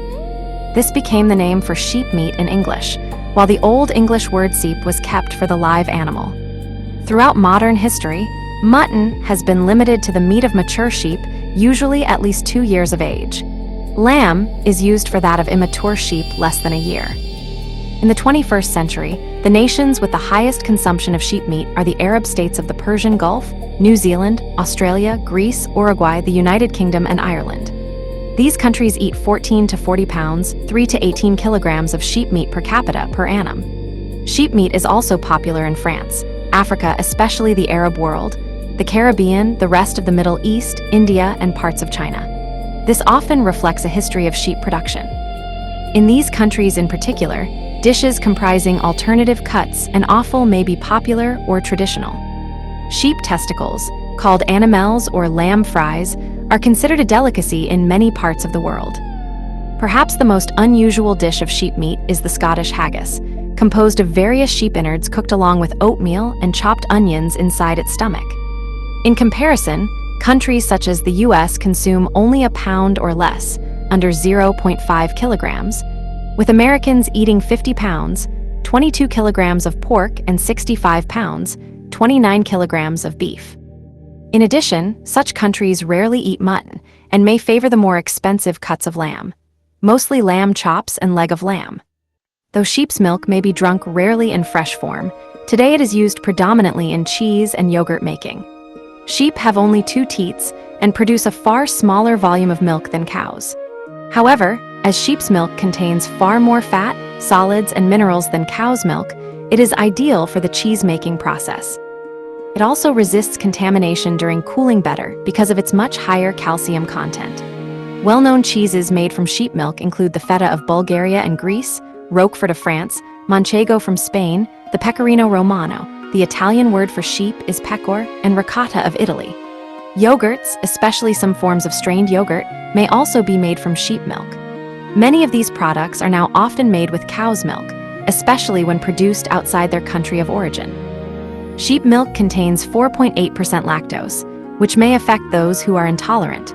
This became the name for sheep meat in English, while the Old English word seep was kept for the live animal. Throughout modern history, mutton has been limited to the meat of mature sheep, usually at least 2 years of age. Lamb is used for that of immature sheep less than a year. In the 21st century, the nations with the highest consumption of sheep meat are the Arab states of the Persian Gulf, New Zealand, Australia, Greece, Uruguay, the United Kingdom, and Ireland. These countries eat 14 to 40 pounds, 3 to 18 kilograms of sheep meat per capita per annum. Sheep meat is also popular in France, Africa, especially the Arab world, the Caribbean, the rest of the Middle East, India, and parts of China. This often reflects a history of sheep production. In these countries in particular, dishes comprising alternative cuts and offal may be popular or traditional. Sheep testicles, called animelles or lamb fries, are considered a delicacy in many parts of the world. Perhaps the most unusual dish of sheep meat is the Scottish haggis, composed of various sheep innards cooked along with oatmeal and chopped onions inside its stomach. In comparison, countries such as the US consume only a pound or less, under 0.5 kilograms, with Americans eating 50 pounds, 22 kilograms of pork, and 65 pounds, 29 kilograms of beef. In addition, such countries rarely eat mutton and may favor the more expensive cuts of lamb, mostly lamb chops and leg of lamb. Though sheep's milk may be drunk rarely in fresh form, today it is used predominantly in cheese and yogurt making. Sheep have only 2 teats and produce a far smaller volume of milk than cows. However, as sheep's milk contains far more fat, solids, and minerals than cow's milk, it is ideal for the cheese-making process. It also resists contamination during cooling better because of its much higher calcium content. Well-known cheeses made from sheep milk include the feta of Bulgaria and Greece, Roquefort of France, Manchego from Spain, the Pecorino Romano, the Italian word for sheep is pecor, and ricotta of Italy. Yogurts, especially some forms of strained yogurt, may also be made from sheep milk. Many of these products are now often made with cow's milk, especially when produced outside their country of origin. Sheep milk contains 4.8% lactose, which may affect those who are intolerant.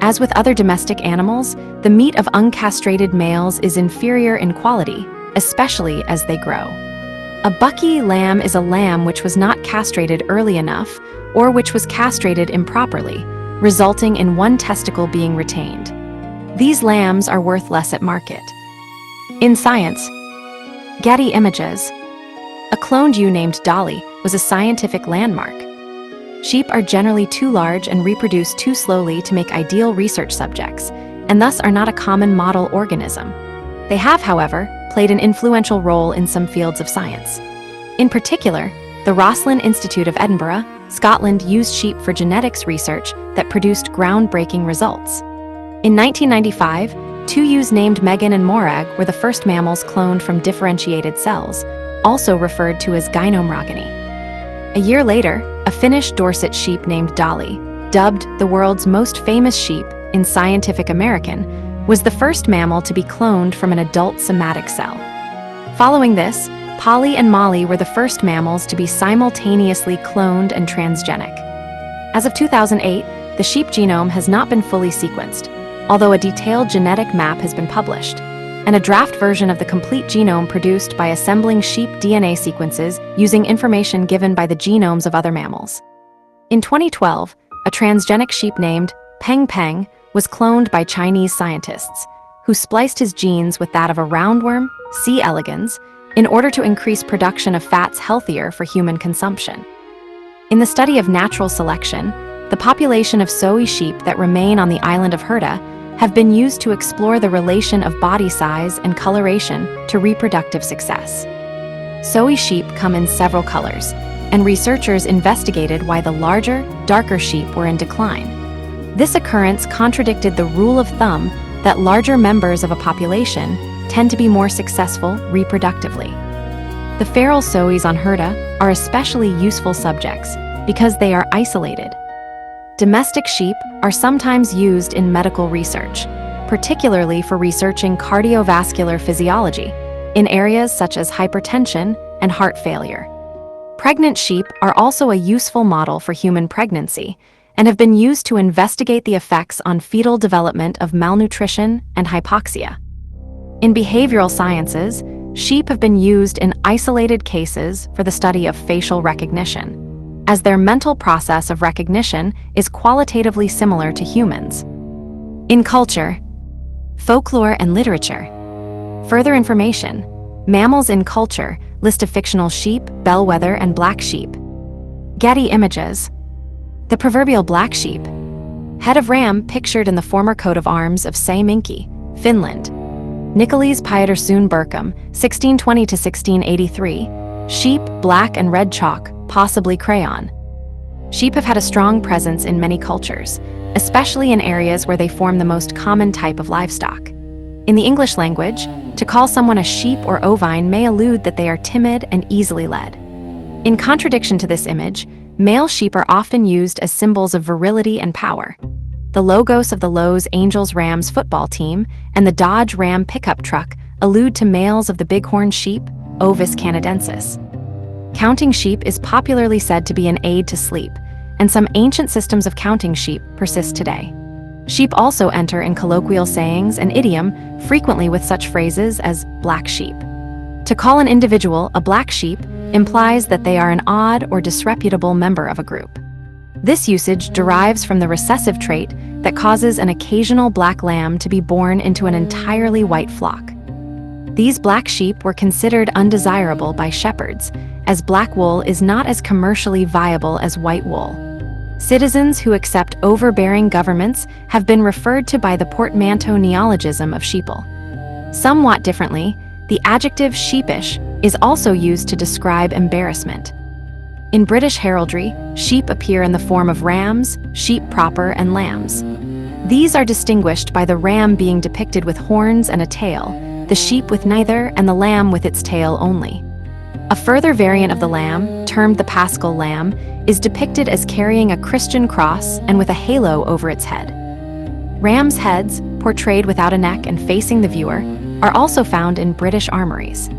As with other domestic animals, the meat of uncastrated males is inferior in quality, especially as they grow. A bucky lamb is a lamb which was not castrated early enough or which was castrated improperly, resulting in one testicle being retained. These lambs are worth less at market. In science, Getty Images. A cloned ewe named Dolly was a scientific landmark. Sheep are generally too large and reproduce too slowly to make ideal research subjects, and thus are not a common model organism. They have, however, played an influential role in some fields of science. In particular, the Roslin Institute of Edinburgh, Scotland used sheep for genetics research that produced groundbreaking results. In 1995, 2 ewes named Megan and Morag were the first mammals cloned from differentiated cells, also referred to as gynomorogony. A year later, a Finnish Dorset sheep named Dolly, dubbed the world's most famous sheep in Scientific American, was the first mammal to be cloned from an adult somatic cell. Following this, Polly and Molly were the first mammals to be simultaneously cloned and transgenic. As of 2008, the sheep genome has not been fully sequenced, although a detailed genetic map has been published, and a draft version of the complete genome produced by assembling sheep DNA sequences using information given by the genomes of other mammals. In 2012, a transgenic sheep named Peng Peng was cloned by Chinese scientists, who spliced his genes with that of a roundworm, C. elegans, in order to increase production of fats healthier for human consumption. In the study of natural selection, the population of Soay sheep that remain on the island of Herta have been used to explore the relation of body size and coloration to reproductive success. Soay sheep come in several colors, and researchers investigated why the larger, darker sheep were in decline. This occurrence contradicted the rule of thumb that larger members of a population tend to be more successful reproductively. The feral Soays on Herta are especially useful subjects because they are isolated. Domestic sheep are sometimes used in medical research, particularly for researching cardiovascular physiology in areas such as hypertension and heart failure. Pregnant sheep are also a useful model for human pregnancy and have been used to investigate the effects on fetal development of malnutrition and hypoxia. In behavioral sciences, sheep have been used in isolated cases for the study of facial recognition, as their mental process of recognition is qualitatively similar to humans. In culture, folklore, and literature. Further information: Mammals in Culture, list of fictional sheep, bellwether, and black sheep. Getty Images. The proverbial black sheep. Head of ram pictured in the former coat of arms of Saiminki, Finland. Nicholas Pietersoon Burkum, 1620 to 1683. Sheep, black and red chalk, possibly crayon. Sheep have had a strong presence in many cultures, especially in areas where they form the most common type of livestock. In the English language, to call someone a sheep or ovine may allude that they are timid and easily led. In contradiction to this image, male sheep are often used as symbols of virility and power. The logos of the Los Angeles Rams football team and the Dodge Ram pickup truck allude to males of the bighorn sheep, Ovis canadensis. Counting sheep is popularly said to be an aid to sleep, and some ancient systems of counting sheep persist today. Sheep also enter in colloquial sayings and idiom, frequently with such phrases as black sheep. To call an individual a black sheep implies that they are an odd or disreputable member of a group. This usage derives from the recessive trait that causes an occasional black lamb to be born into an entirely white flock. These black sheep were considered undesirable by shepherds, as black wool is not as commercially viable as white wool. Citizens who accept overbearing governments have been referred to by the portmanteau neologism of sheeple. Somewhat differently, the adjective sheepish is also used to describe embarrassment. In British heraldry, sheep appear in the form of rams, sheep proper, and lambs. These are distinguished by the ram being depicted with horns and a tail, the sheep with neither, and the lamb with its tail only. A further variant of the lamb, termed the paschal lamb, is depicted as carrying a Christian cross and with a halo over its head. Rams' heads, portrayed without a neck and facing the viewer, are also found in British armories.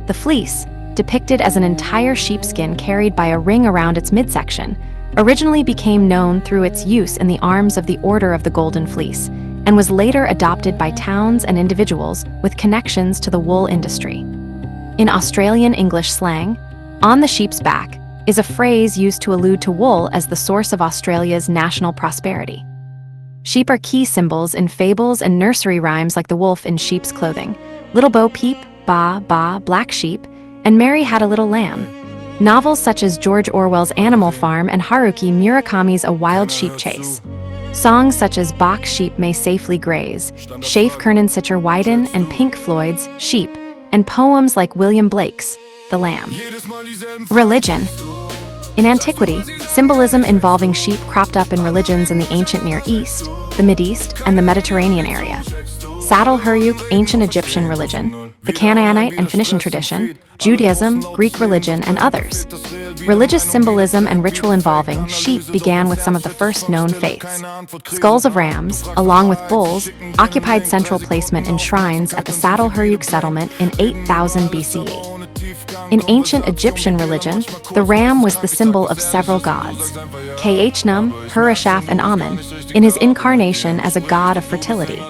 The fleece, depicted as an entire sheepskin carried by a ring around its midsection, originally became known through its use in the arms of the Order of the Golden Fleece, and was later adopted by towns and individuals with connections to the wool industry. In Australian English slang, "on the sheep's back" is a phrase used to allude to wool as the source of Australia's national prosperity. Sheep are key symbols in fables and nursery rhymes like the wolf in sheep's clothing, Little Bo Peep, Ba, Ba, Black Sheep, and Mary Had a Little Lamb. Novels such as George Orwell's Animal Farm and Haruki Murakami's A Wild Sheep Chase. Songs such as Bach Sheep May Safely Graze, Schaef Kernan Sicher Weiden, and Pink Floyd's Sheep, and poems like William Blake's The Lamb. Religion. In antiquity, symbolism involving sheep cropped up in religions in the ancient Near East, the Mideast, and the Mediterranean area. Saddle Huruk, ancient Egyptian religion, the Canaanite and Phoenician tradition, Judaism, Greek religion, and others. Religious symbolism and ritual involving sheep began with some of the first known faiths. Skulls of rams, along with bulls, occupied central placement in shrines at the Saddle Huruk settlement in 8000 BCE. In ancient Egyptian religion, the ram was the symbol of several gods, Khnum, Hurashaf, and Amun, in his incarnation as a god of fertility.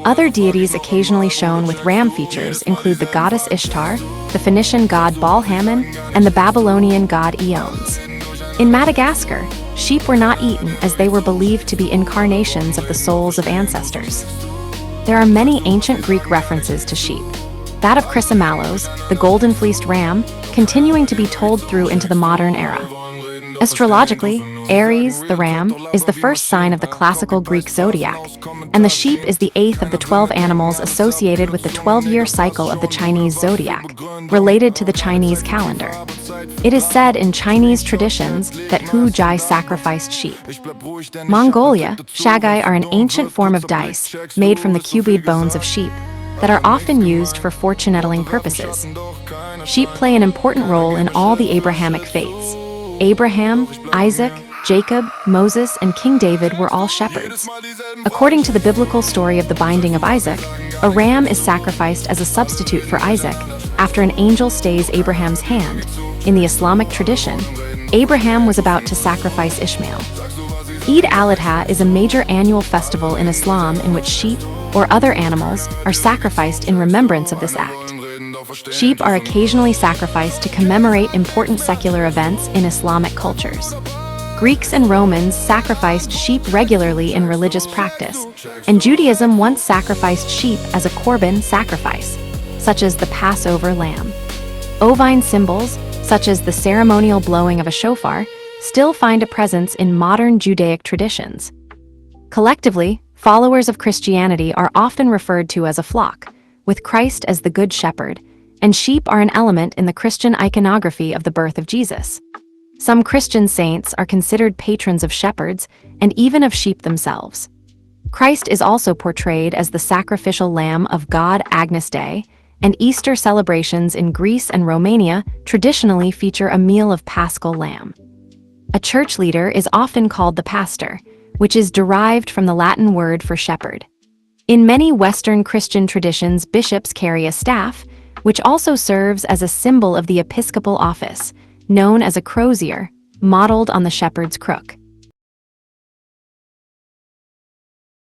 Other deities occasionally shown with ram features include the goddess Ishtar, the Phoenician god Baal-Hamon, and the Babylonian god Eons. In Madagascar, sheep were not eaten as they were believed to be incarnations of the souls of ancestors. There are many ancient Greek references to sheep. That of Chrysomalos, the golden-fleeced ram, continuing to be told through into the modern era. Astrologically, Aries, the ram, is the first sign of the classical Greek zodiac, and the sheep is the 8th of the 12 animals associated with the 12-year cycle of the Chinese zodiac, related to the Chinese calendar. It is said in Chinese traditions that Hu Jai sacrificed sheep. Mongolia, shagai are an ancient form of dice made from the cuboid bones of sheep that are often used for fortune-telling purposes. Sheep play an important role in all the Abrahamic faiths. Abraham, Isaac, Jacob, Moses, and King David were all shepherds. According to the biblical story of the binding of Isaac, a ram is sacrificed as a substitute for Isaac after an angel stays Abraham's hand. In the Islamic tradition, Abraham was about to sacrifice Ishmael. Eid al-Adha is a major annual festival in Islam in which sheep or other animals are sacrificed in remembrance of this act. Sheep are occasionally sacrificed to commemorate important secular events in Islamic cultures. Greeks and Romans sacrificed sheep regularly in religious practice, and Judaism once sacrificed sheep as a korban sacrifice, such as the Passover lamb. Ovine symbols, such as the ceremonial blowing of a shofar, still find a presence in modern Judaic traditions. Collectively, followers of Christianity are often referred to as a flock, with Christ as the Good Shepherd, and sheep are an element in the Christian iconography of the birth of Jesus. Some Christian saints are considered patrons of shepherds and even of sheep themselves. Christ is also portrayed as the sacrificial lamb of God Agnus Dei, and Easter celebrations in Greece and Romania traditionally feature a meal of paschal lamb. A church leader is often called the pastor, which is derived from the Latin word for shepherd. In many Western Christian traditions, bishops carry a staff, which also serves as a symbol of the episcopal office, known as a crozier, modeled on the shepherd's crook.